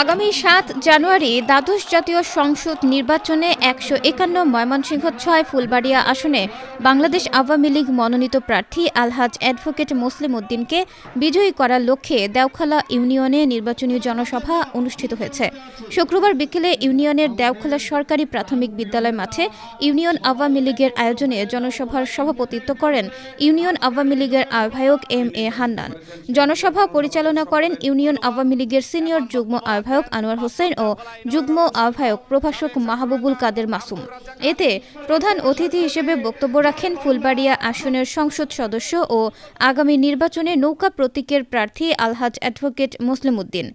আগামী ৭ জানুয়ারি দ্বাদশ জাতীয় সংসদ নির্বাচনে ১৫১ ময়মনসিংহ ৬ ফুলবাড়িয়া আসনে বাংলাদেশ আওয়ামী লীগ মনোনীত প্রার্থী আলহাজ অ্যাডভোকেট মুসলিম উদ্দিনকে বিজয়ী করার লক্ষ্যে দেওখলা ইউনিয়নে নির্বাচনী জনসভা অনুষ্ঠিত হয়েছে। শুক্রবার বিকেলে ইউনিয়নের দেওখলা সরকারি প্রাথমিক বিদ্যালয় মাঠে ইউনিয়ন আওয়ামী লীগের আয়োজনে জনসভার সভাপতিত্ব করেন ইউনিয়ন আওয়ামী লীগের আহ্বায়ক এম.এ. হান্নান। জনসভা পরিচালনা করেন ইউনিয়ন আওয়ামী লীগের সিনিয়র যুগ্ম আহ্বায়ক আনোয়ার হোসেন ও যুগ্ম আহ্বায়ক প্রভাষক মাহবুবুল কাদের মাসুম। এতে প্রধান অতিথি হিসেবে বক্তব্য রাখেন ফুলবাড়িয়া আসনের সংসদ সদস্য ও আগামী নির্বাচনে নৌকা প্রতীকের প্রার্থী আলহাজ অ্যাডভোকেট মুসলিম উদ্দিন।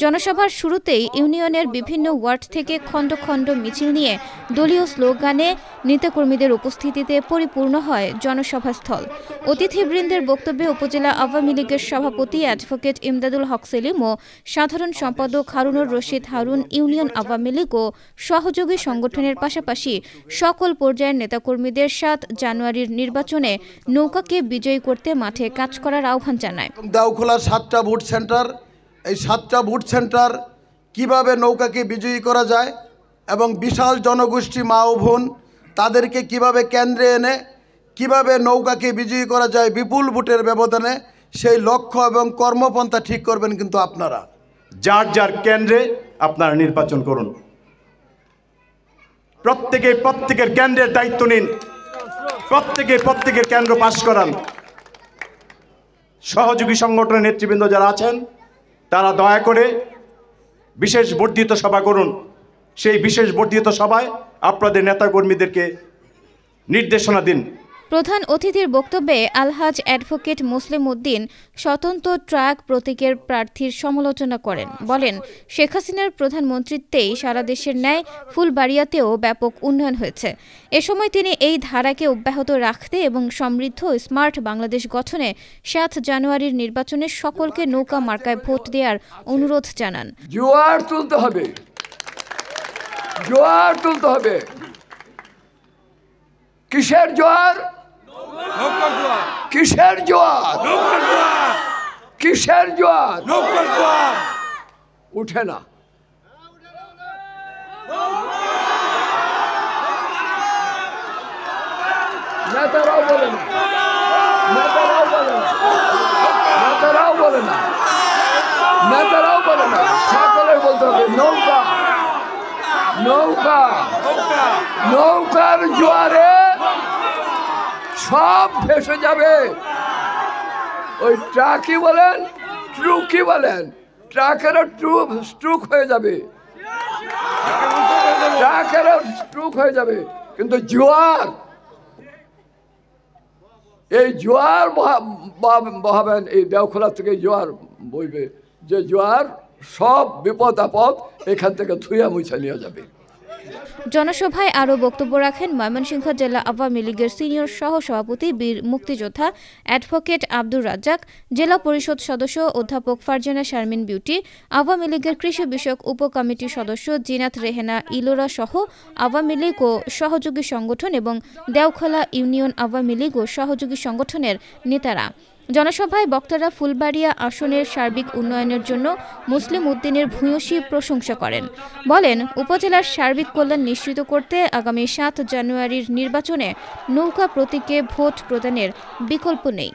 জনসভার শুরুতেই ইউনিয়নের বিভিন্ন ওয়ার্ড থেকে খণ্ড খণ্ড মিছিল নিয়ে দলীয় স্লোগানে নেতাকর্মীদের উপস্থিতিতে পরিপূর্ণ হয় জনসভাস্থল। অতিথিবৃন্দের বক্তব্যে উপজেলা আওয়ামী লীগের সভাপতি অ্যাডভোকেট ইমদাদুল হক সেলিম ও সাধারণ সম্পাদক হারুনুর রশিদ হারুন ইউনিয়ন আওয়ামী লীগ ও সহযোগী সংগঠনের পাশাপাশি সকল পর্যায়ের নেতাকর্মীদের ৭ জানুয়ারির নির্বাচনে নৌকাকে বিজয়ী করতে মাঠে কাজ করার আহ্বান জানায়। দেওখলার ৭টা ভোট সেন্টার, এই ৭টা ভোট সেন্টার কিভাবে নৌকাকে বিজয়ী করা যায় এবং বিশাল জনগোষ্ঠী মা ও বোন তাদেরকে কিভাবে কেন্দ্রে এনে কিভাবে নৌকাকে বিজয়ী করা যায় বিপুল ভোটের ব্যবধানে, সেই লক্ষ্য এবং কর্মপন্থা ঠিক করবেন কিন্তু আপনারা। যার যার কেন্দ্রে আপনারা নির্বাচন করুন, প্রত্যেকের কেন্দ্রের দায়িত্ব নিন, প্রত্যেকের কেন্দ্র পাশ করান। সহযোগী সংগঠনের নেতৃবৃন্দ যারা আছেন তারা দয়া করে বিশেষ বর্ধিত সভা করুন। সেই বিশেষ বর্ধিত সভায় আপনাদের নেতাকর্মীদেরকে নির্দেশনা দিন। প্রধান অতিথির বক্তব্যে আলহাজ অ্যাডভোকেট মুসলিম উদ্দিন স্বতন্ত্র ট্রাক প্রতীকের প্রার্থীর সমালোচনা করেন। বলেন, শেখ হাসিনার প্রধানমন্ত্রীত্বেই সারা দেশের ন্যায় ফুলবাড়িয়াতেও ব্যাপক উন্নয়ন হয়েছে। এ সময় তিনি এই ধারাকে অব্যাহত রাখতে এবং সমৃদ্ধ স্মার্ট বাংলাদেশ গঠনে ৭ জানুয়ারির নির্বাচনে সকলকে নৌকা মার্কায় ভোট দেওয়ার অনুরোধ জানান। জোয়ার তুলতে হবে, জোয়ার তুলতে হবে। কিসের জোয়ার? কিসের জোয়ার? কিসের জোয়ার? উঠে না। নেতারাও বলে না, নেতারাও বলে না, নেতারাও বলে না, নেতারাও বলে না, সকলে বলতে হবে নৌকা, নৌকা, নৌকার জোয়ারে সব ভেসে যাবে। ওই ট্রাকই বলেন, ট্রুকই বলেন, ট্রাকেরও স্ট্রোক হয়ে যাবে, ট্রাকেরও স্ট্রোক হয়ে যাবে। কিন্তু জোয়ার, এই জোয়ার বহাবেন, এই দেওখলা থেকে জোয়ার বইবে, যে জোয়ার সব বিপদ আপদ এখান থেকে ধুইয়া মুছা নিয়ে যাবে। জনসভায় আরও বক্তব্য রাখেন ময়মনসিংহ জেলা আওয়ামী লীগের সিনিয়র সহসভাপতি বীর মুক্তিযোদ্ধা অ্যাডভোকেট আব্দুর রাজ্জাক, জেলা পরিষদ সদস্য অধ্যাপক ফারজানা শারমিন বিউটি, আওয়ামী লীগের কৃষি বিষয়ক উপকমিটির সদস্য জিনাত রেহেনা ইলোরা সহ আওয়ামী লীগ ও সহযোগী সংগঠন এবং দেওখলা ইউনিয়ন আওয়ামী লীগ ও সহযোগী সংগঠনের নেতারা। জনসভায় বক্তারা ফুলবাড়িয়া আসনের সার্বিক উন্নয়নের জন্য মুসলিম উদ্দিনের ভূয়সী প্রশংসা করেন। বলেন, উপজেলার সার্বিক কল্যাণ নিশ্চিত করতে আগামী ৭ জানুয়ারির নির্বাচনে নৌকা প্রতীকে ভোট প্রদানের বিকল্প নেই।